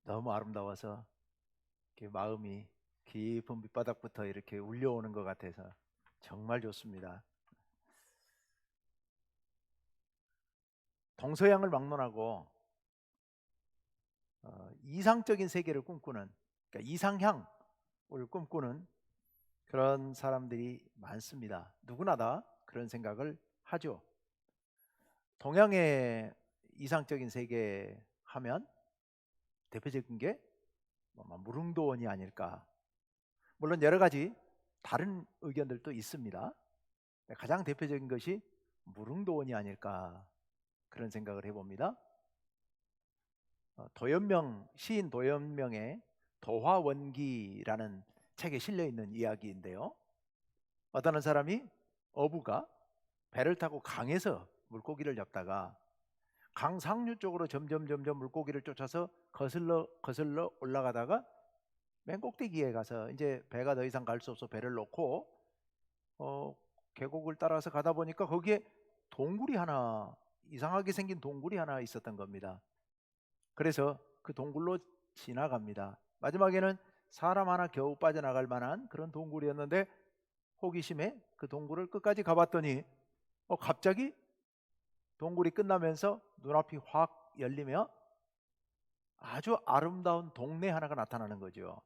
너무 아름다워서 이렇게 마음이 깊은 밑바닥부터 이렇게 울려오는 것 같아서 정말 좋습니다. 동서양을 막론하고 이상적인 세계를 꿈꾸는, 그러니까 이상향을 꿈꾸는 그런 사람들이 많습니다. 누구나 다 그런 생각을 하죠. 동양의 이상적인 세계 하면 대표적인 게 무릉도원이 아닐까. 물론 여러 가지 다른 의견들도 있습니다. 가장 대표적인 것이 무릉도원이 아닐까, 그런 생각을 해봅니다. 시인 도연명의 도화원기라는 책에 실려 있는 이야기인데요. 어떤 사람이 어부가 배를 타고 강에서 물고기를 잡다가 강 상류 쪽으로 점점 물고기를 쫓아서 거슬러 올라가다가 맨 꼭대기에 가서 이제 배가 더 이상 갈 수 없어 배를 놓고 어, 계곡을 따라서 가다 보니까 거기에 동굴이 하나, 이상하게 생긴 동굴이 하나 있었던 겁니다. 그래서 그 동굴로 지나갑니다. 마지막에는 사람 하나 겨우 빠져나갈 만한 그런 동굴이었는데 호기심에 그 동굴을 끝까지 가봤더니 갑자기 동굴이 끝나면서 눈앞이 확 열리며 아주 아름다운 동네 하나가 나타나는 거죠.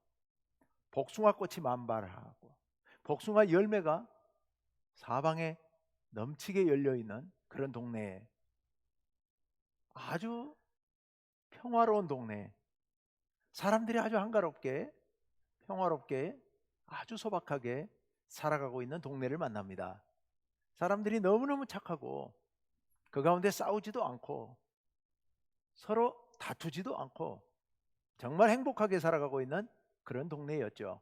복숭아꽃이 만발하고 복숭아 열매가 사방에 넘치게 열려있는 그런 동네에, 아주 평화로운 동네, 사람들이 아주 한가롭게 평화롭게 아주 소박하게 살아가고 있는 동네를 만납니다. 사람들이 너무너무 착하고 그 가운데 싸우지도 않고 서로 다투지도 않고 정말 행복하게 살아가고 있는 그런 동네였죠.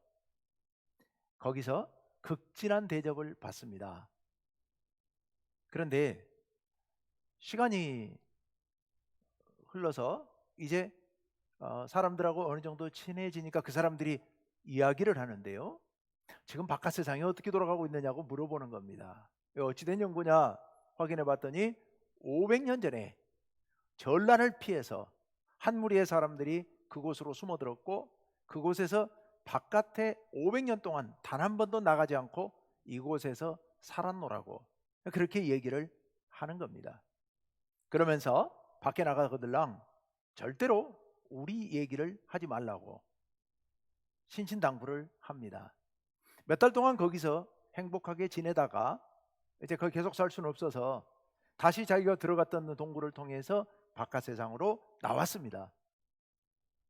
거기서 극진한 대접을 받습니다. 그런데 시간이 흘러서 이제 사람들하고 어느 정도 친해지니까 그 사람들이 이야기를 하는데요. 지금 바깥 세상이 어떻게 돌아가고 있느냐고 물어보는 겁니다. 어찌된 연구냐 확인해 봤더니 500년 전에 전란을 피해서 한 무리의 사람들이 그곳으로 숨어들었고 그곳에서 바깥에 500년 동안 단 한 번도 나가지 않고 이곳에서 살았노라고 그렇게 얘기를 하는 겁니다. 그러면서 밖에 나가거들랑 절대로 우리 얘기를 하지 말라고 신신당부를 합니다. 몇 달 동안 거기서 행복하게 지내다가 이제 거기 계속 살 수는 없어서 다시 자기가 들어갔던 동굴을 통해서 바깥 세상으로 나왔습니다.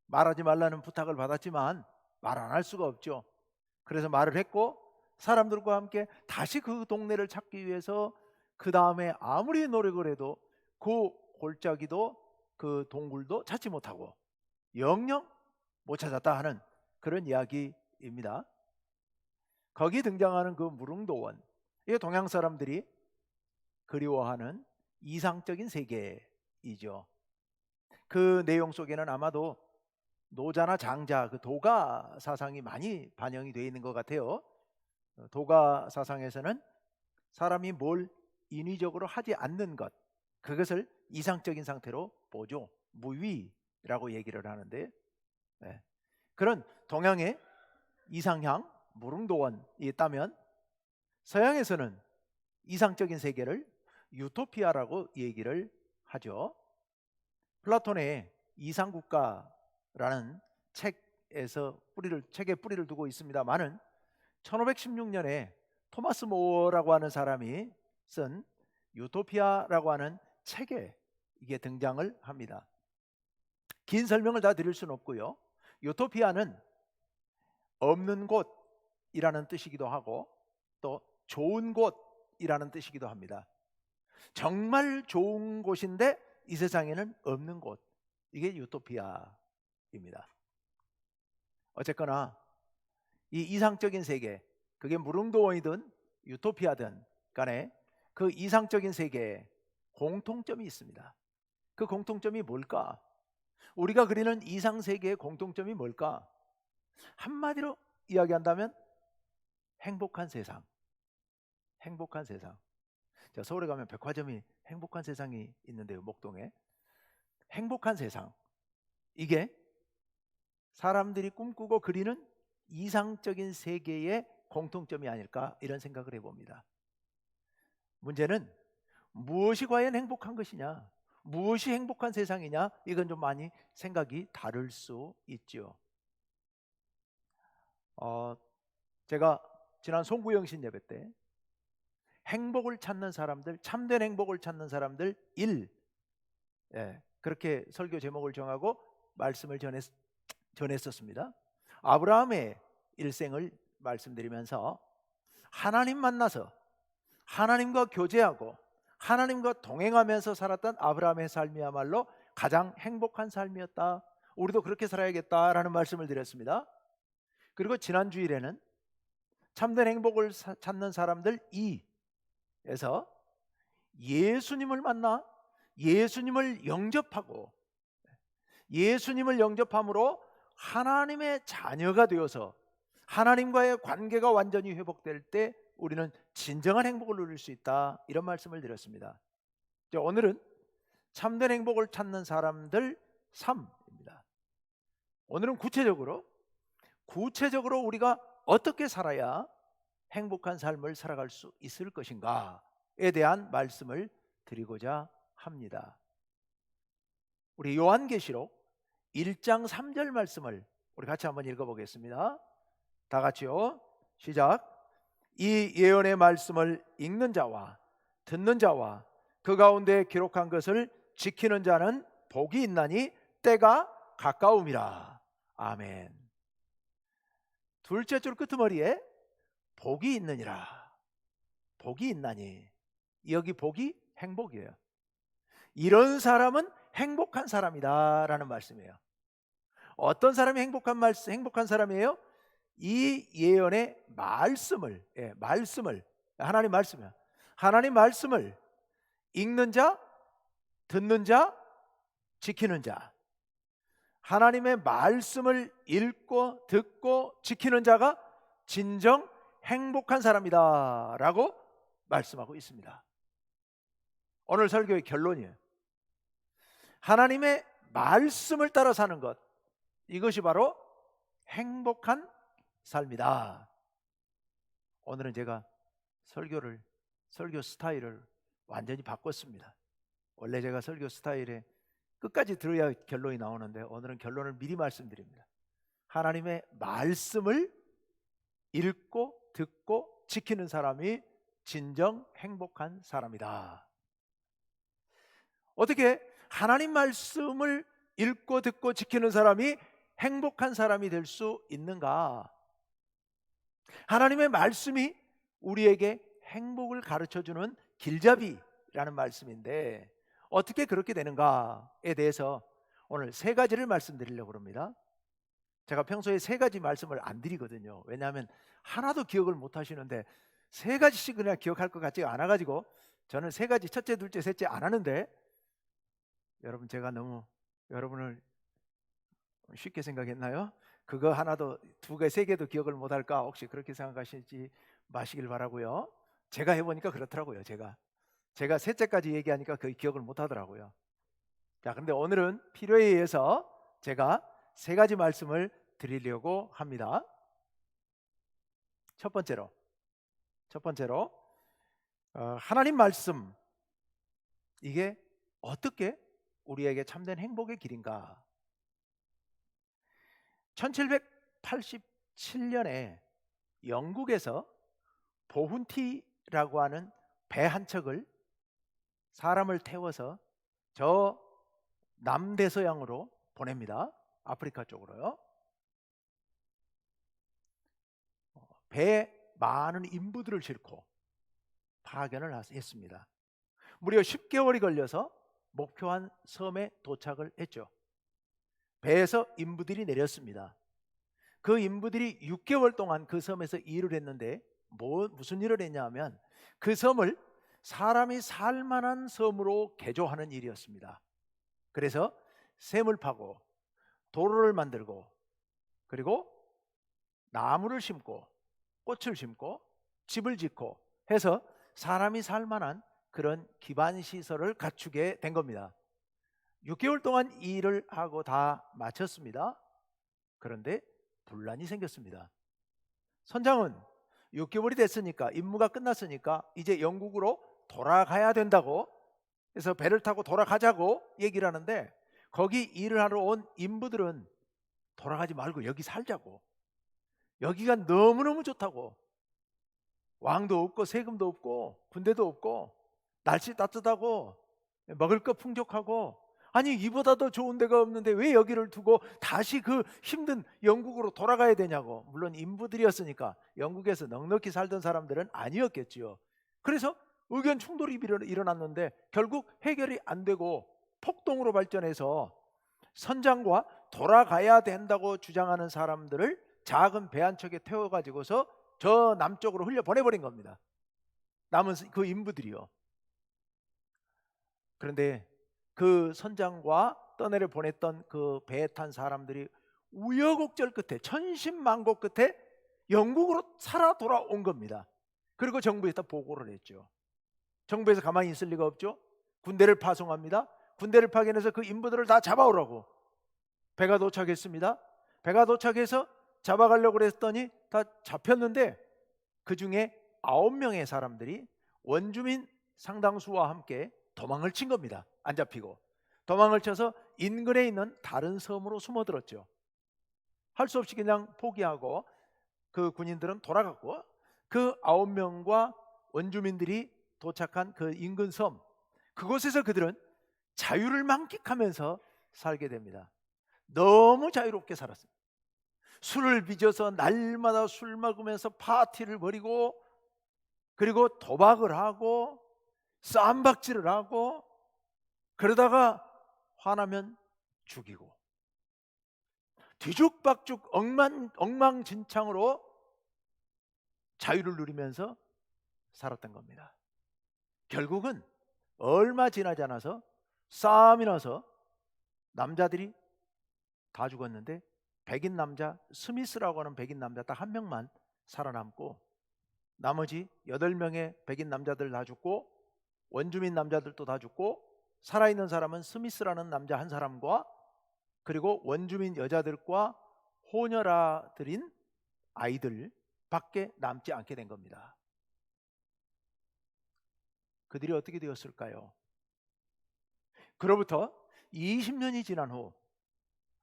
말하지 말라는 부탁을 받았지만 말 안 할 수가 없죠. 그래서 말을 했고 사람들과 함께 다시 그 동네를 찾기 위해서 그 다음에 아무리 노력을 해도 그 골짜기도 그 동굴도 찾지 못하고 영영 못 찾았다 하는 그런 이야기입니다. 거기 등장하는 그 무릉도원, 이게 동양 사람들이 그리워하는 이상적인 세계이죠. 그 내용 속에는 아마도 노자나 장자, 그 도가 사상이 많이 반영이 되어 있는 것 같아요. 도가 사상에서는 사람이 뭘 인위적으로 하지 않는 것, 그것을 이상적인 상태로 보죠. 무위라고 얘기를 하는데, 네. 그런 동양의 이상향, 무릉도원이 있다면 서양에서는 이상적인 세계를 유토피아라고 얘기를 하죠. 플라톤의 이상국가라는 책에 뿌리를 두고 있습니다만은 1516년에 토마스 모어라고 하는 사람이 쓴 유토피아라고 하는 책에 이게 등장을 합니다. 긴 설명을 다 드릴 수는 없고요. 유토피아는 없는 곳이라는 뜻이기도 하고 또 좋은 곳이라는 뜻이기도 합니다. 정말 좋은 곳인데 이 세상에는 없는 곳, 이게 유토피아입니다. 어쨌거나 이 이상적인 세계, 그게 무릉도원이든 유토피아든 간에 그 이상적인 세계에 공통점이 있습니다. 그 공통점이 뭘까? 우리가 그리는 이상세계의 공통점이 뭘까? 한마디로 이야기한다면 행복한 세상. 행복한 세상. 자, 서울에 가면 백화점이 행복한 세상이 있는데요, 목동에. 행복한 세상, 이게 사람들이 꿈꾸고 그리는 이상적인 세계의 공통점이 아닐까 이런 생각을 해봅니다. 문제는 무엇이 과연 행복한 것이냐, 무엇이 행복한 세상이냐, 이건 좀 많이 생각이 다를 수 있죠. 제가 지난 송구영신 예배 때 행복을 찾는 사람들, 참된 행복을 찾는 사람들 1, 그렇게 설교 제목을 정하고 말씀을 전했었습니다. 아브라함의 일생을 말씀드리면서 하나님 만나서 하나님과 교제하고 하나님과 동행하면서 살았던 아브라함의 삶이야말로 가장 행복한 삶이었다. 우리도 그렇게 살아야겠다라는 말씀을 드렸습니다. 그리고 지난 주일에는 참된 행복을 찾는 사람들 2에서 예수님을 만나 예수님을 영접하고 예수님을 영접함으로 하나님의 자녀가 되어서 하나님과의 관계가 완전히 회복될 때 우리는 진정한 행복을 누릴 수 있다, 이런 말씀을 드렸습니다. 오늘은 참된 행복을 찾는 사람들 3입니다. 오늘은 구체적으로 우리가 어떻게 살아야 행복한 삶을 살아갈 수 있을 것인가에 대한 말씀을 드리고자 합니다. 우리 요한계시록 1장 3절 말씀을 우리 같이 한번 읽어보겠습니다. 다 같이요. 시작. 이 예언의 말씀을 읽는 자와 듣는 자와 그 가운데 기록한 것을 지키는 자는 복이 있나니 때가 가까움이라. 아멘. 둘째 줄 끄트머리에 복이 있느니라. 복이 있나니. 여기 복이 행복이에요. 이런 사람은 행복한 사람이다 라는 말씀이에요. 어떤 사람이 행복한 사람이에요? 이 예언의 말씀을 하나님 말씀을 읽는 자, 듣는 자, 지키는 자. 하나님의 말씀을 읽고 듣고 지키는 자가 진정 행복한 사람이다 라고 말씀하고 있습니다. 오늘 설교의 결론이에요. 하나님의 말씀을 따라 사는 것, 이것이 바로 행복한 삶이다. 오늘은 제가 설교 스타일을 완전히 바꿨습니다. 원래 제가 설교 스타일에 끝까지 들어야 결론이 나오는데 오늘은 결론을 미리 말씀드립니다. 하나님의 말씀을 읽고 듣고 지키는 사람이 진정 행복한 사람이다. 어떻게 하나님 말씀을 읽고 듣고 지키는 사람이 행복한 사람이 될 수 있는가? 하나님의 말씀이 우리에게 행복을 가르쳐주는 길잡이라는 말씀인데 어떻게 그렇게 되는가에 대해서 오늘 3가지를 말씀드리려고 합니다. 제가 평소에 3가지 말씀을 안 드리거든요. 왜냐하면 하나도 기억을 못 하시는데 3가지씩 그냥 기억할 것 같지가 않아가지고 저는 3가지, 첫째, 둘째, 셋째 안 하는데 여러분, 제가 너무 여러분을 쉽게 생각했나요? 그거 하나도 2개, 3개도 기억을 못할까? 혹시 그렇게 생각하시지 마시길 바라고요. 제가 해보니까 그렇더라고요. 제가 셋째까지 얘기하니까 거의 기억을 못하더라고요. 자, 그런데 오늘은 필요에 의해서 제가 3가지 말씀을 드리려고 합니다. 첫 번째로 하나님 말씀, 이게 어떻게 우리에게 참된 행복의 길인가? 1787년에 영국에서 보훈티라고 하는 배 한 척을 사람을 태워서 저 남대서양으로 보냅니다. 아프리카 쪽으로요. 배에 많은 인부들을 싣고 파견을 했습니다. 무려 10개월이 걸려서 목표한 섬에 도착을 했죠. 배에서 인부들이 내렸습니다. 그 인부들이 6개월 동안 그 섬에서 일을 했는데 무슨 일을 했냐면 그 섬을 사람이 살만한 섬으로 개조하는 일이었습니다. 그래서 샘을 파고 도로를 만들고 그리고 나무를 심고 꽃을 심고 집을 짓고 해서 사람이 살만한 그런 기반 시설을 갖추게 된 겁니다. 6개월 동안 일을 하고 다 마쳤습니다. 그런데 분란이 생겼습니다. 선장은 6개월이 됐으니까, 임무가 끝났으니까 이제 영국으로 돌아가야 된다고, 그래서 배를 타고 돌아가자고 얘기를 하는데, 거기 일을 하러 온 인부들은 돌아가지 말고 여기 살자고, 여기가 너무너무 좋다고, 왕도 없고 세금도 없고 군대도 없고 날씨 따뜻하고 먹을 거 풍족하고, 아니 이보다 더 좋은 데가 없는데 왜 여기를 두고 다시 그 힘든 영국으로 돌아가야 되냐고. 물론 인부들이었으니까 영국에서 넉넉히 살던 사람들은 아니었겠지요. 그래서 의견 충돌이 일어났는데 결국 해결이 안 되고 폭동으로 발전해서 선장과 돌아가야 된다고 주장하는 사람들을 작은 배 한 척에 태워가지고서 저 남쪽으로 흘려 보내버린 겁니다. 남은 그 인부들이요. 그런데 그 선장과 떠내려 보냈던 그 배에 탄 사람들이 우여곡절 끝에, 천신만고 끝에 영국으로 살아 돌아온 겁니다. 그리고 정부에다 보고를 했죠. 정부에서 가만히 있을 리가 없죠. 군대를 파송합니다. 군대를 파견해서 그 인부들을 다 잡아오라고. 배가 도착했습니다. 배가 도착해서 잡아가려고 그랬더니 다 잡혔는데, 그 중에 9명의 사람들이 원주민 상당수와 함께 도망을 친 겁니다. 안 잡히고 도망을 쳐서 인근에 있는 다른 섬으로 숨어들었죠. 할 수 없이 그냥 포기하고 그 군인들은 돌아갔고, 그 9명과 원주민들이 도착한 그 인근 섬, 그곳에서 그들은 자유를 만끽하면서 살게 됩니다. 너무 자유롭게 살았습니다. 술을 빚어서 날마다 술 먹으면서 파티를 벌이고, 그리고 도박을 하고 쌈박질을 하고, 그러다가 화나면 죽이고, 뒤죽박죽 엉망진창으로 자유를 누리면서 살았던 겁니다. 결국은 얼마 지나지 않아서 싸움이 나서 남자들이 다 죽었는데, 백인 남자 스미스라고 하는 백인 남자 딱 한 명만 살아남고, 나머지 8명의 백인 남자들 다 죽고, 원주민 남자들도 다 죽고, 살아있는 사람은 스미스라는 남자 한 사람과 그리고 원주민 여자들과 호녀라들인 아이들 밖에 남지 않게 된 겁니다. 그들이 어떻게 되었을까요? 그로부터 20년이 지난 후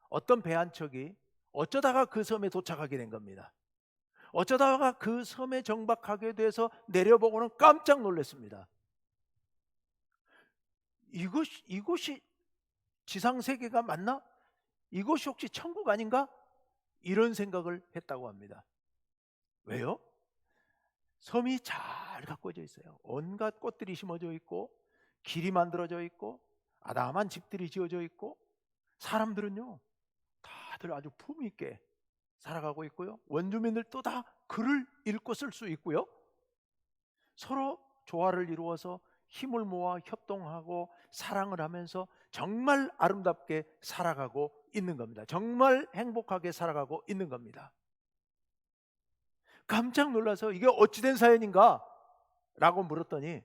어떤 배 한 척이 어쩌다가 그 섬에 도착하게 된 겁니다. 어쩌다가 그 섬에 정박하게 돼서 내려보고는 깜짝 놀랐습니다. 이곳이 지상세계가 맞나? 이곳이 혹시 천국 아닌가? 이런 생각을 했다고 합니다. 왜요? 섬이 잘 가꿔져 있어요. 온갖 꽃들이 심어져 있고, 길이 만들어져 있고, 아담한 집들이 지어져 있고, 사람들은요 다들 아주 품위 있게 살아가고 있고요, 원주민들도 다 글을 읽고 쓸 수 있고요, 서로 조화를 이루어서 힘을 모아 협동하고 사랑을 하면서 정말 아름답게 살아가고 있는 겁니다. 정말 행복하게 살아가고 있는 겁니다. 깜짝 놀라서 이게 어찌된 사연인가 라고 물었더니,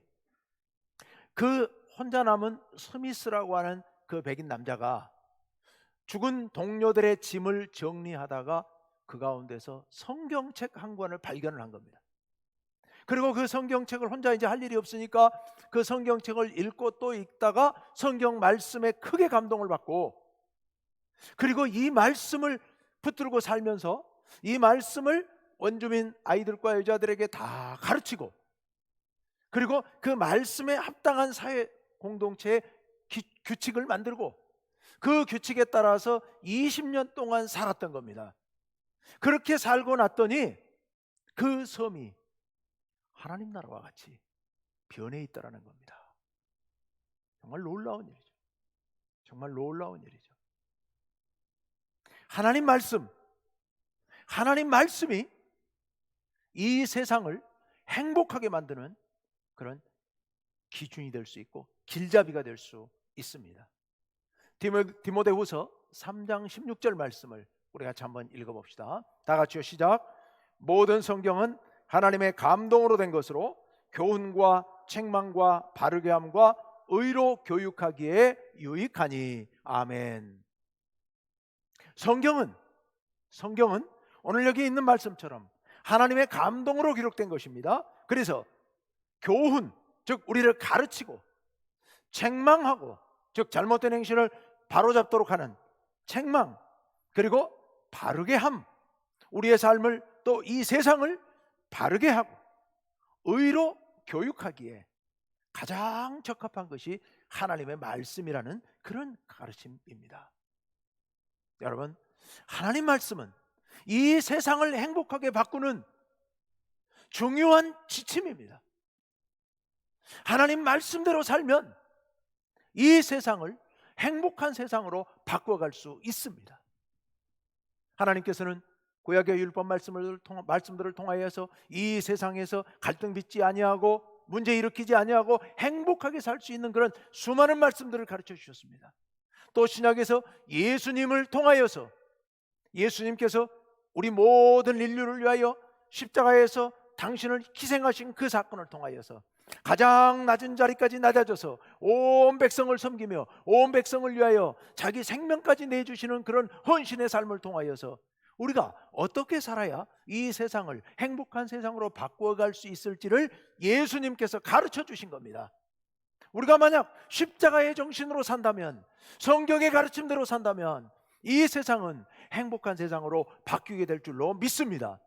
그 혼자 남은 스미스라고 하는 그 백인 남자가 죽은 동료들의 짐을 정리하다가 그 가운데서 성경책 한 권을 발견을 한 겁니다. 그리고 그 성경책을 혼자 이제 할 일이 없으니까 그 성경책을 읽고 또 읽다가 성경 말씀에 크게 감동을 받고, 그리고 이 말씀을 붙들고 살면서 이 말씀을 원주민 아이들과 여자들에게 다 가르치고, 그리고 그 말씀에 합당한 사회 공동체의 규칙을 만들고, 그 규칙에 따라서 20년 동안 살았던 겁니다. 그렇게 살고 났더니 그 섬이 하나님 나라와 같이 변해 있다라는 겁니다. 정말 놀라운 일이죠. 정말 놀라운 일이죠. 하나님 말씀이 이 세상을 행복하게 만드는 그런 기준이 될 수 있고 길잡이가 될 수 있습니다. 디모데후서 3장 16절 말씀을 우리 같이 한번 읽어봅시다. 다 같이요, 시작. 모든 성경은 하나님의 감동으로 된 것으로 교훈과 책망과 바르게 함과 의로 교육하기에 유익하니. 아멘. 성경은 성경은 오늘 여기 있는 말씀처럼 하나님의 감동으로 기록된 것입니다. 그래서 교훈, 즉 우리를 가르치고 책망하고, 즉 잘못된 행실을 바로잡도록 하는 책망, 그리고 바르게 함, 우리의 삶을 또 이 세상을 바르게 하고 의로 교육하기에 가장 적합한 것이 하나님의 말씀이라는 그런 가르침입니다. 여러분, 하나님 말씀은 이 세상을 행복하게 바꾸는 중요한 지침입니다. 하나님 말씀대로 살면 이 세상을 행복한 세상으로 바꿔갈 수 있습니다. 하나님께서는 구약의 율법 말씀들을 통하여서 이 세상에서 갈등 빚지 아니하고 문제 일으키지 아니하고 행복하게 살 수 있는 그런 수많은 말씀들을 가르쳐 주셨습니다. 또 신약에서 예수님을 통하여서 예수님께서 우리 모든 인류를 위하여 십자가에서 당신을 희생하신 그 사건을 통하여서 가장 낮은 자리까지 낮아져서 온 백성을 섬기며 온 백성을 위하여 자기 생명까지 내주시는 그런 헌신의 삶을 통하여서 우리가 어떻게 살아야 이 세상을 행복한 세상으로 바꿔갈 수 있을지를 예수님께서 가르쳐 주신 겁니다. 우리가 만약 십자가의 정신으로 산다면, 성경의 가르침대로 산다면 이 세상은 행복한 세상으로 바뀌게 될 줄로 믿습니다.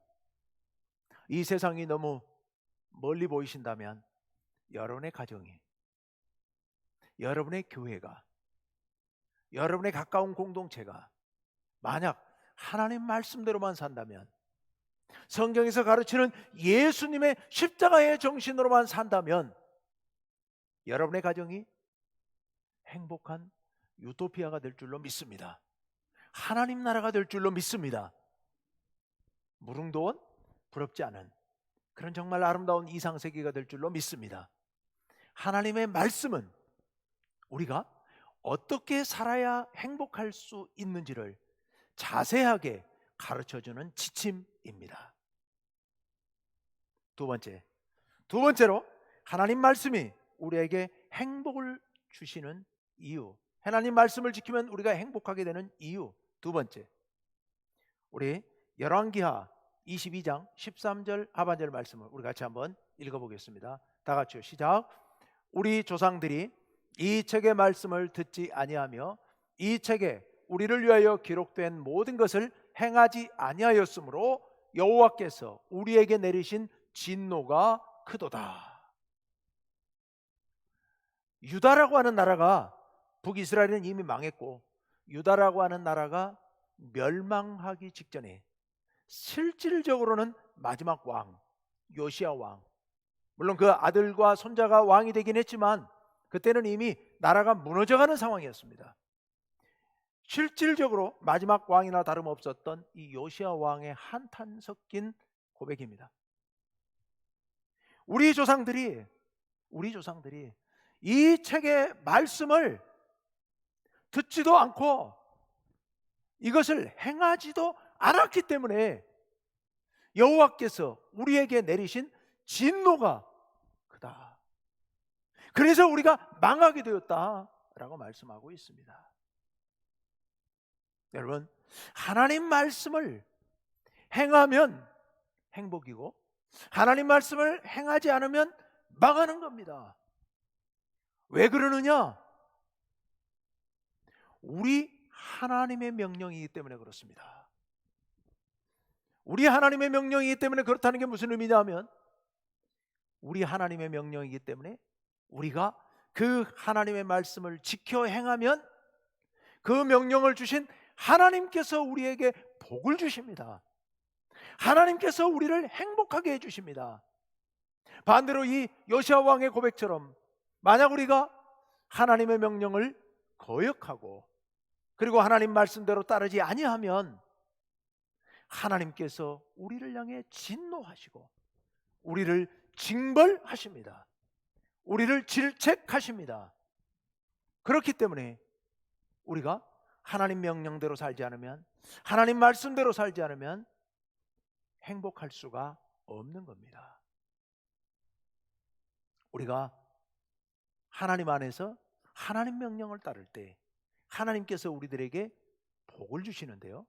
이 세상이 너무 멀리 보이신다면 여러분의 가정이, 여러분의 교회가, 여러분의 가까운 공동체가 만약 하나님 말씀대로만 산다면, 성경에서 가르치는 예수님의 십자가의 정신으로만 산다면 여러분의 가정이 행복한 유토피아가 될 줄로 믿습니다. 하나님 나라가 될 줄로 믿습니다. 무릉도원 부럽지 않은 그런 정말 아름다운 이상세계가 될 줄로 믿습니다. 하나님의 말씀은 우리가 어떻게 살아야 행복할 수 있는지를 자세하게 가르쳐주는 지침입니다. 두 번째로 하나님 말씀이 우리에게 행복을 주시는 이유, 하나님 말씀을 지키면 우리가 행복하게 되는 이유. 두 번째, 우리 열왕기하 22장 13절 하반절 말씀을 우리 같이 한번 읽어보겠습니다. 다 같이요, 시작. 우리 조상들이 이 책의 말씀을 듣지 아니하며 이 책에 우리를 위하여 기록된 모든 것을 행하지 아니하였으므로 여호와께서 우리에게 내리신 진노가 크도다. 유다라고 하는 나라가, 북이스라엘은 이미 망했고 유다라고 하는 나라가 멸망하기 직전에 실질적으로는 마지막 왕 요시야 왕, 물론 그 아들과 손자가 왕이 되긴 했지만 그때는 이미 나라가 무너져가는 상황이었습니다. 실질적으로 마지막 왕이나 다름없었던 이 요시야 왕의 한탄 섞인 고백입니다. 우리 조상들이 이 책의 말씀을 듣지도 않고 이것을 행하지도 않았기 때문에 여호와께서 우리에게 내리신 진노가 크다. 그래서 우리가 망하게 되었다라고 말씀하고 있습니다. 여러분, 하나님 말씀을 행하면 행복이고 하나님 말씀을 행하지 않으면 망하는 겁니다. 왜 그러느냐? 우리 하나님의 명령이기 때문에 그렇습니다. 우리 하나님의 명령이기 때문에 그렇다는 게 무슨 의미냐면, 우리 하나님의 명령이기 때문에 우리가 그 하나님의 말씀을 지켜 행하면 그 명령을 주신 하나님께서 우리에게 복을 주십니다. 하나님께서 우리를 행복하게 해주십니다. 반대로 이 요시야 왕의 고백처럼 만약 우리가 하나님의 명령을 거역하고 그리고 하나님 말씀대로 따르지 아니하면 하나님께서 우리를 향해 진노하시고 우리를 징벌하십니다. 우리를 질책하십니다. 그렇기 때문에 우리가 하나님 명령대로 살지 않으면, 하나님 말씀대로 살지 않으면 행복할 수가 없는 겁니다. 우리가 하나님 안에서 하나님 명령을 따를 때 하나님께서 우리들에게 복을 주시는데요,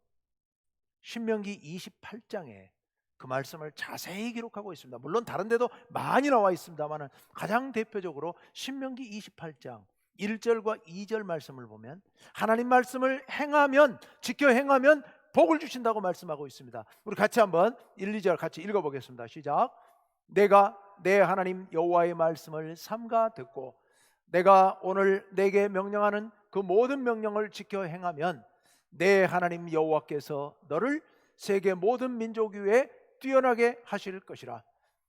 신명기 28장에 그 말씀을 자세히 기록하고 있습니다. 물론 다른 데도 많이 나와 있습니다만 가장 대표적으로 신명기 28장 1절과 2절 말씀을 보면 하나님 말씀을 행하면, 지켜 행하면 복을 주신다고 말씀하고 있습니다. 우리 같이 한번 1, 2절 같이 읽어보겠습니다. 시작. 내가 내 하나님 여호와의 말씀을 삼가 듣고 내가 오늘 내게 명령하는 그 모든 명령을 지켜 행하면 내 하나님 여호와께서 너를 세계 모든 민족 위에 뛰어나게 하실 것이라.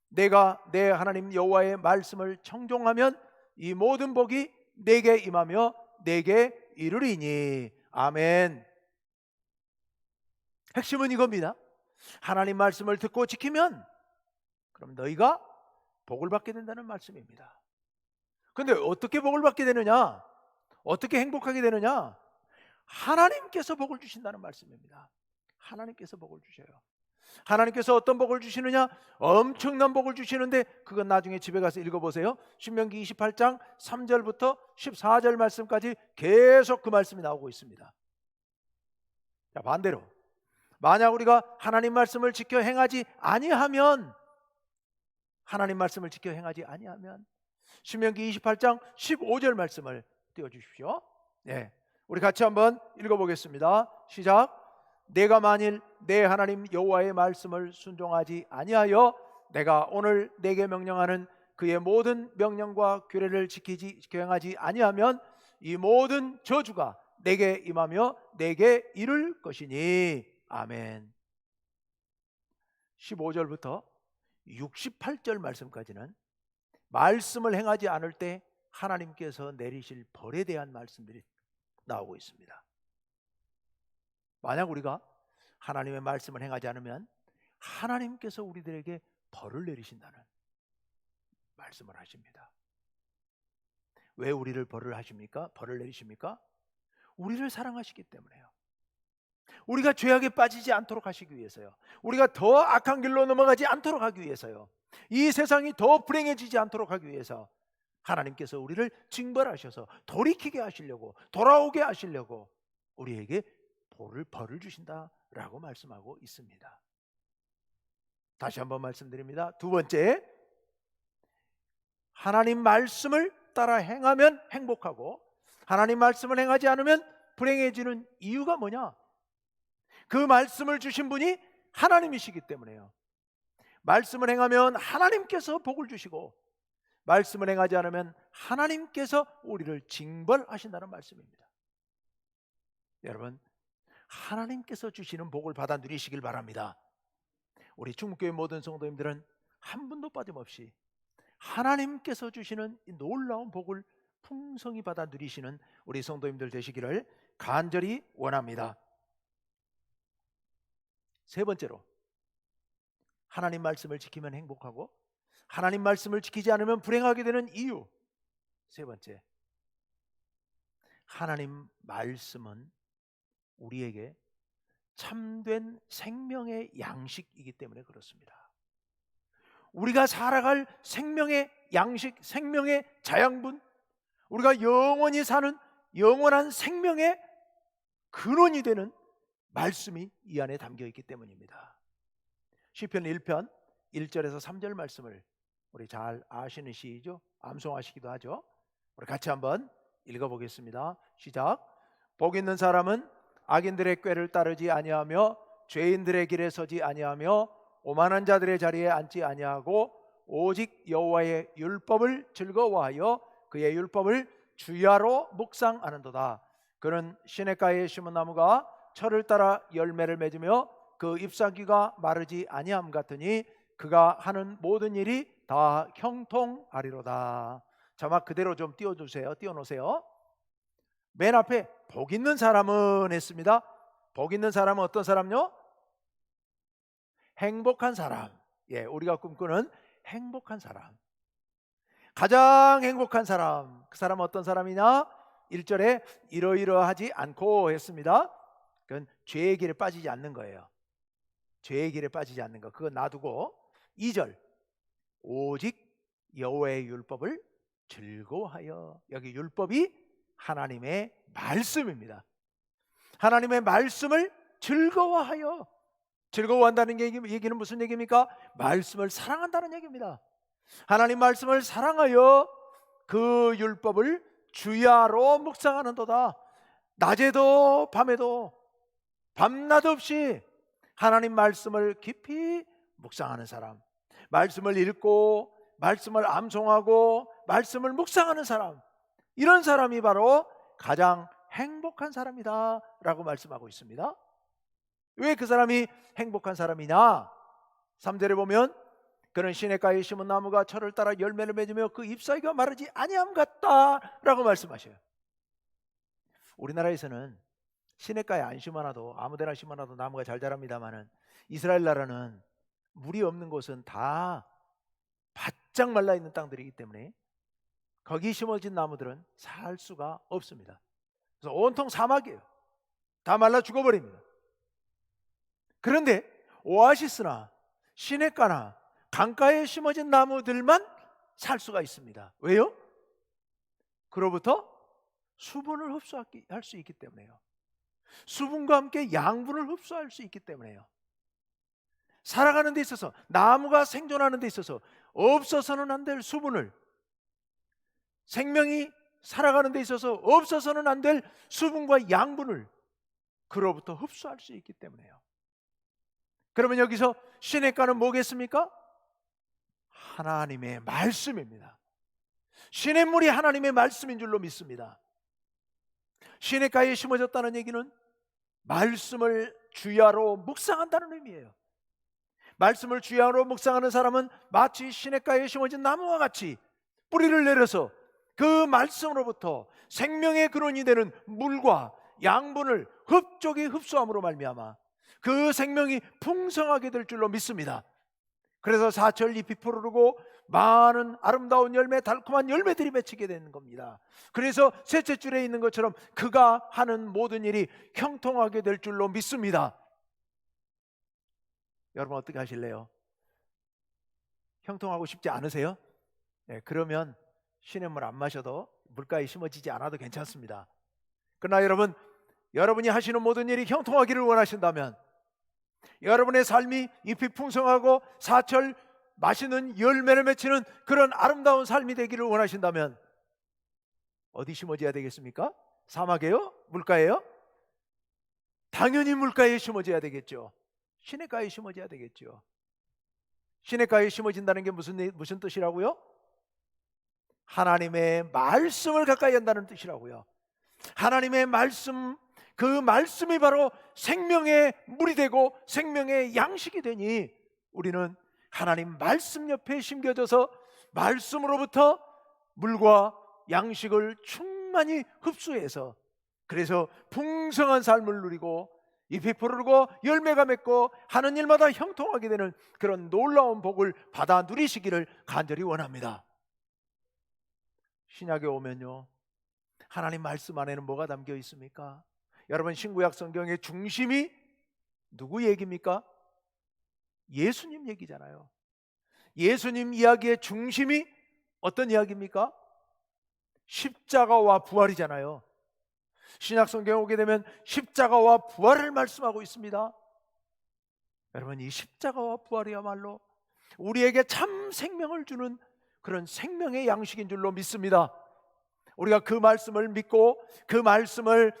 내가 내 하나님 여호와의 말씀을 청종하면 이 모든 복이 내게 임하며 내게 이르리니. 아멘. 핵심은 이겁니다. 하나님 말씀을 듣고 지키면 그럼 너희가 복을 받게 된다는 말씀입니다. 그런데 어떻게 복을 받게 되느냐? 어떻게 행복하게 되느냐? 하나님께서 복을 주신다는 말씀입니다. 하나님께서 복을 주셔요. 하나님께서 어떤 복을 주시느냐? 엄청난 복을 주시는데 그건 나중에 집에 가서 읽어보세요. 신명기 28장 3절부터 14절 말씀까지 계속 그 말씀이 나오고 있습니다. 자, 반대로 만약 우리가 하나님 말씀을 지켜 행하지 아니하면, 하나님 말씀을 지켜 행하지 아니하면 신명기 28장 15절 말씀을 띄워주십시오. 네, 우리 같이 한번 읽어보겠습니다. 시작. 내가 만일 내 하나님 여호와의 말씀을 순종하지 아니하여 내가 오늘 내게 명령하는 그의 모든 명령과 규례를 지켜 행하지 아니하면 이 모든 저주가 내게 임하며 내게 이를 것이니. 아멘. 15절부터 68절 말씀까지는 말씀을 행하지 않을 때 하나님께서 내리실 벌에 대한 말씀들이 나오고 있습니다. 만약 우리가 하나님의 말씀을 행하지 않으면 하나님께서 우리들에게 벌을 내리신다는 말씀을 하십니다. 왜 우리를 벌을 하십니까? 벌을 내리십니까? 우리를 사랑하시기 때문에요. 우리가 죄악에 빠지지 않도록 하시기 위해서요. 우리가 더 악한 길로 넘어가지 않도록 하기 위해서요. 이 세상이 더 불행해지지 않도록 하기 위해서 하나님께서 우리를 징벌하셔서 돌이키게 하시려고, 돌아오게 하시려고 우리에게 벌을 주신다라고 말씀하고 있습니다. 다시 한번 말씀드립니다. 두 번째, 하나님 말씀을 따라 행하면 행복하고 하나님 말씀을 행하지 않으면 불행해지는 이유가 뭐냐? 그 말씀을 주신 분이 하나님이시기 때문에요. 말씀을 행하면 하나님께서 복을 주시고 말씀을 행하지 않으면 하나님께서 우리를 징벌하신다는 말씀입니다. 여러분, 하나님께서 주시는 복을 받아 누리시길 바랍니다. 우리 충북교회 모든 성도님들은 한 분도 빠짐없이 하나님께서 주시는 이 놀라운 복을 풍성히 받아 누리시는 우리 성도님들 되시기를 간절히 원합니다. 세 번째로, 하나님 말씀을 지키면 행복하고 하나님 말씀을 지키지 않으면 불행하게 되는 이유. 세 번째, 하나님 말씀은 우리에게 참된 생명의 양식이기 때문에 그렇습니다. 우리가 살아갈 생명의 양식, 생명의 자양분, 우리가 영원히 사는 영원한 생명의 근원이 되는 말씀이 이 안에 담겨 있기 때문입니다. 시편 1편 1절에서 3절 말씀을 우리 잘 아시는 시이죠. 암송하시기도 하죠. 우리 같이 한번 읽어보겠습니다. 시작. 복 있는 사람은 악인들의 꾀를 따르지 아니하며 죄인들의 길에 서지 아니하며 오만한 자들의 자리에 앉지 아니하고 오직 여호와의 율법을 즐거워하여 그의 율법을 주야로 묵상하는도다. 그는 시냇가에 심은 나무가 철을 따라 열매를 맺으며 그 잎사귀가 마르지 아니함 같으니 그가 하는 모든 일이 다 형통하리로다. 자막 그대로 좀 띄워주세요. 띄워놓으세요. 맨 앞에 복 있는 사람은 했습니다. 복 있는 사람은 어떤 사람요? 행복한 사람. 예, 우리가 꿈꾸는 행복한 사람. 가장 행복한 사람. 그 사람은 어떤 사람이냐? 1절에 이러이러하지 않고 했습니다. 그건 죄의 길에 빠지지 않는 거예요. 죄의 길에 빠지지 않는 거. 그거 놔두고 2절 오직 여호와의 율법을 즐거워하여. 여기 율법이 하나님의 말씀입니다. 하나님의 말씀을 즐거워하여. 즐거워한다는 얘기는 무슨 얘기입니까? 말씀을 사랑한다는 얘기입니다. 하나님 말씀을 사랑하여 그 율법을 주야로 묵상하는도다. 낮에도 밤에도 밤낮 없이 하나님 말씀을 깊이 묵상하는 사람, 말씀을 읽고 말씀을 암송하고 말씀을 묵상하는 사람, 이런 사람이 바로 가장 행복한 사람이다 라고 말씀하고 있습니다. 왜 그 사람이 행복한 사람이냐? 3절에 보면 그는 시냇가에 심은 나무가 철을 따라 열매를 맺으며 그 잎사귀가 마르지 아니함 같다 라고 말씀하셔요. 우리나라에서는 시냇가에 안 심어놔도 아무데나 심어놔도 나무가 잘 자랍니다만은 이스라엘 나라는 물이 없는 곳은 다 바짝 말라있는 땅들이기 때문에 거기 심어진 나무들은 살 수가 없습니다. 그래서 온통 사막이에요. 다 말라 죽어버립니다. 그런데 오아시스나 시냇가나 강가에 심어진 나무들만 살 수가 있습니다. 왜요? 그로부터 수분을 흡수할 수 있기 때문에요. 수분과 함께 양분을 흡수할 수 있기 때문에요. 살아가는 데 있어서, 나무가 생존하는 데 있어서 없어서는 안 될 수분을, 생명이 살아가는 데 있어서 없어서는 안 될 수분과 양분을 그로부터 흡수할 수 있기 때문에요. 그러면 여기서 시냇가는 뭐겠습니까? 하나님의 말씀입니다. 시냇물이 하나님의 말씀인 줄로 믿습니다. 시냇가에 심어졌다는 얘기는 말씀을 주야로 묵상한다는 의미예요. 말씀을 주야로 묵상하는 사람은 마치 시냇가에 심어진 나무와 같이 뿌리를 내려서 그 말씀으로부터 생명의 근원이 되는 물과 양분을 흡족히 흡수함으로 말미암아 그 생명이 풍성하게 될 줄로 믿습니다. 그래서 사철 잎이 푸르르고 많은 아름다운 열매, 달콤한 열매들이 맺히게 되는 겁니다. 그래서 셋째 줄에 있는 것처럼 그가 하는 모든 일이 형통하게 될 줄로 믿습니다. 여러분 어떻게 하실래요? 형통하고 싶지 않으세요? 네, 그러면 시냇물 안 마셔도 물가에 심어지지 않아도 괜찮습니다. 그러나 여러분이 하시는 모든 일이 형통하기를 원하신다면, 여러분의 삶이 잎이 풍성하고 사철 맛있는 열매를 맺히는 그런 아름다운 삶이 되기를 원하신다면 어디 심어져야 되겠습니까? 사막에요? 물가에요? 당연히 물가에 심어져야 되겠죠. 시냇가에 심어져야 되겠죠. 시냇가에 심어진다는 게 무슨 뜻이라고요? 하나님의 말씀을 가까이 한다는 뜻이라고요. 하나님의 말씀, 그 말씀이 바로 생명의 물이 되고 생명의 양식이 되니 우리는 하나님 말씀 옆에 심겨져서 말씀으로부터 물과 양식을 충만히 흡수해서, 그래서 풍성한 삶을 누리고 잎이 푸르르고 열매가 맺고 하는 일마다 형통하게 되는 그런 놀라운 복을 받아 누리시기를 간절히 원합니다. 신약에 오면요, 하나님 말씀 안에는 뭐가 담겨 있습니까? 여러분, 신구약 성경의 중심이 누구 얘기입니까? 예수님 얘기잖아요. 예수님 이야기의 중심이 어떤 이야기입니까? 십자가와 부활이잖아요. 신약 성경에 오게 되면 십자가와 부활을 말씀하고 있습니다. 여러분, 이 십자가와 부활이야말로 우리에게 참 생명을 주는 그런 생명의 양식인 줄로 믿습니다. 우리가 그 말씀을 믿고 그 말씀을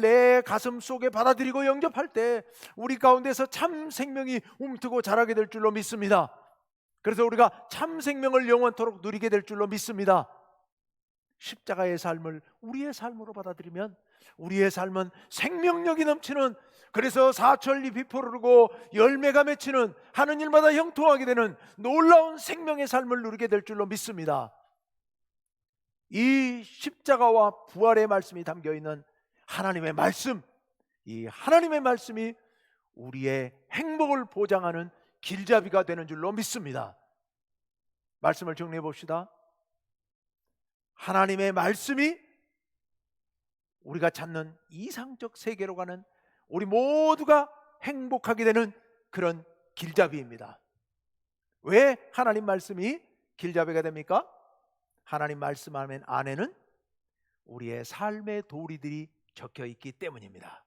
내 가슴 속에 받아들이고 영접할 때 우리 가운데서 참 생명이 움트고 자라게 될 줄로 믿습니다. 그래서 우리가 참 생명을 영원토록 누리게 될 줄로 믿습니다. 십자가의 삶을 우리의 삶으로 받아들이면 우리의 삶은 생명력이 넘치는, 그래서 사철잎이 푸르르고 열매가 맺히는, 하는 일마다 형통하게 되는 놀라운 생명의 삶을 누리게 될 줄로 믿습니다. 이 십자가와 부활의 말씀이 담겨있는 하나님의 말씀, 이 하나님의 말씀이 우리의 행복을 보장하는 길잡이가 되는 줄로 믿습니다. 말씀을 정리해 봅시다. 하나님의 말씀이 우리가 찾는 이상적 세계로 가는, 우리 모두가 행복하게 되는 그런 길잡이입니다. 왜 하나님 말씀이 길잡이가 됩니까? 하나님 말씀 안에는 우리의 삶의 도리들이 적혀 있기 때문입니다.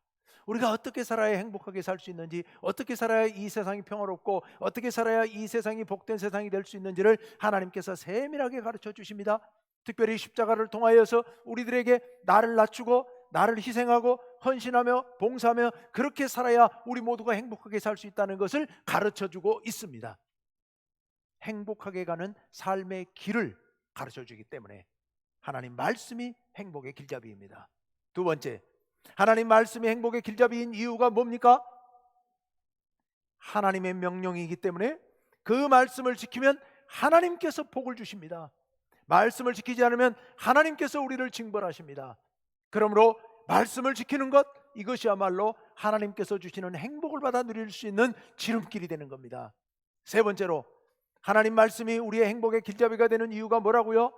우리가 어떻게 살아야 행복하게 살 수 있는지, 어떻게 살아야 이 세상이 평화롭고 어떻게 살아야 이 세상이 복된 세상이 될 수 있는지를 하나님께서 세밀하게 가르쳐 주십니다. 특별히 십자가를 통하여서 우리들에게 나를 낮추고 나를 희생하고 헌신하며 봉사하며 그렇게 살아야 우리 모두가 행복하게 살 수 있다는 것을 가르쳐 주고 있습니다. 행복하게 가는 삶의 길을 가르쳐 주기 때문에 하나님 말씀이 행복의 길잡이입니다. 두 번째, 하나님 말씀이 행복의 길잡이인 이유가 뭡니까? 하나님의 명령이기 때문에 그 말씀을 지키면 하나님께서 복을 주십니다. 말씀을 지키지 않으면 하나님께서 우리를 징벌하십니다. 그러므로 말씀을 지키는 것, 이것이야말로 하나님께서 주시는 행복을 받아 누릴 수 있는 지름길이 되는 겁니다. 세 번째로, 하나님 말씀이 우리의 행복의 길잡이가 되는 이유가 뭐라고요?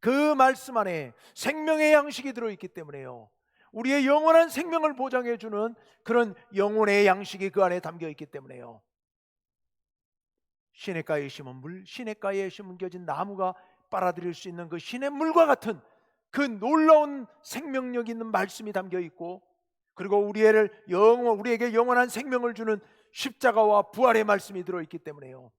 그 말씀 안에 생명의 양식이 들어있기 때문에요. 우리의 영원한 생명을 보장해 주는 그런 영혼의 양식이 그 안에 담겨 있기 때문에요. 시냇가에 심은 물, 시냇가에 심겨진 나무가 빨아들일 수 있는 그 시냇물과 같은 그 놀라운 생명력 있는 말씀이 담겨 있고, 그리고 우리에게 영원한 생명을 주는 십자가와 부활의 말씀이 들어있기 때문에요.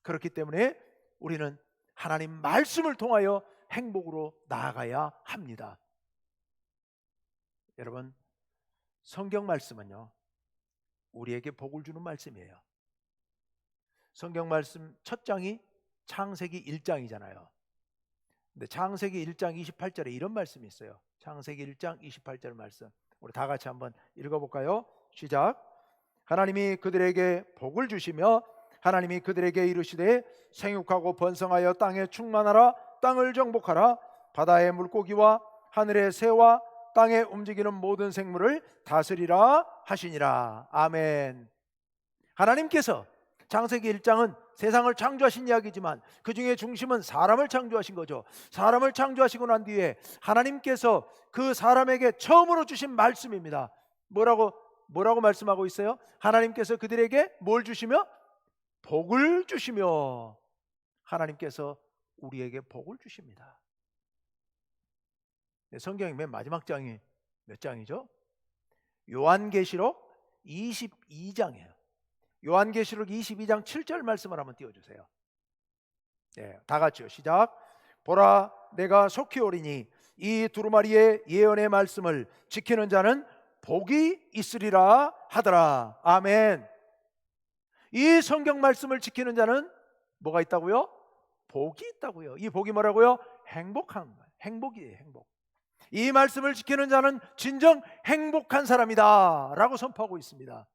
그렇기 때문에 우리는 하나님 말씀을 통하여 행복으로 나아가야 합니다. 여러분, 성경 말씀은요, 우리에게 복을 주는 말씀이에요. 성경 말씀 첫 장이 창세기 1장이잖아요. 근데 창세기 1장 28절에 이런 말씀이 있어요. 창세기 1장 28절 말씀, 우리 다 같이 한번 읽어볼까요? 시작. 하나님이 그들에게 복을 주시며 하나님이 그들에게 이르시되 생육하고 번성하여 땅에 충만하라, 땅을 정복하라, 바다의 물고기와 하늘의 새와 땅에 움직이는 모든 생물을 다스리라 하시니라. 아멘. 하나님께서 창세기 1장은 세상을 창조하신 이야기지만 그 중에 중심은 사람을 창조하신 거죠. 사람을 창조하시고 난 뒤에 하나님께서 그 사람에게 처음으로 주신 말씀입니다. 뭐라고 말씀하고 있어요? 하나님께서 그들에게 뭘 주시며? 복을 주시며. 하나님께서 우리에게 복을 주십니다. 성경의 맨 마지막 장이 몇 장이죠? 요한계시록 22장이에요. 요한계시록 22장 7절 말씀을 한번 띄워주세요. 네, 다 같이요. 시작. 보라, 내가 속히 오리니 이 두루마리의 예언의 말씀을 지키는 자는 복이 있으리라 하더라. 아멘. 이 성경 말씀을 지키는 자는 뭐가 있다고요? 복이 있다고요. 이 복이 뭐라고요? 행복한 거예요. 행복이에요. 행복. 이 말씀을 지키는 자는 진정 행복한 사람이다 라고 선포하고 있습니다.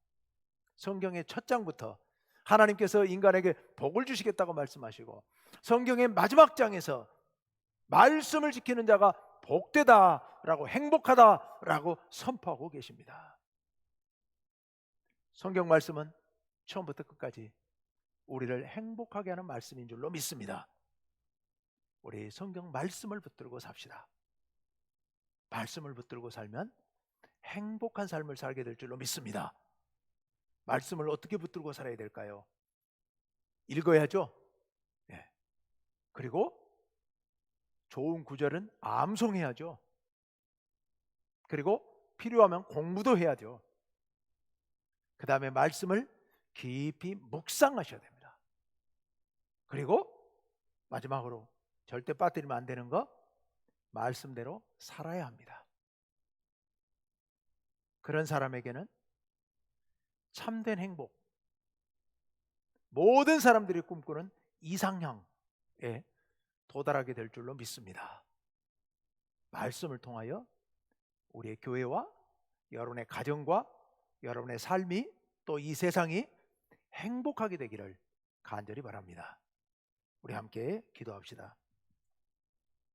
성경의 첫 장부터 하나님께서 인간에게 복을 주시겠다고 말씀하시고, 성경의 마지막 장에서 말씀을 지키는 자가 복되다라고, 행복하다라고 선포하고 계십니다. 성경 말씀은 처음부터 끝까지 우리를 행복하게 하는 말씀인 줄로 믿습니다. 우리 성경 말씀을 붙들고 삽시다. 말씀을 붙들고 살면 행복한 삶을 살게 될 줄로 믿습니다. 말씀을 어떻게 붙들고 살아야 될까요? 읽어야죠. 네. 그리고 좋은 구절은 암송해야죠. 그리고 필요하면 공부도 해야죠. 그 다음에 말씀을 깊이 묵상하셔야 됩니다. 그리고 마지막으로 절대 빠뜨리면 안 되는 거, 말씀대로 살아야 합니다. 그런 사람에게는 참된 행복, 모든 사람들이 꿈꾸는 이상향에 도달하게 될 줄로 믿습니다. 말씀을 통하여 우리의 교회와 여러분의 가정과 여러분의 삶이, 또 이 세상이 행복하게 되기를 간절히 바랍니다. 우리 함께 기도합시다.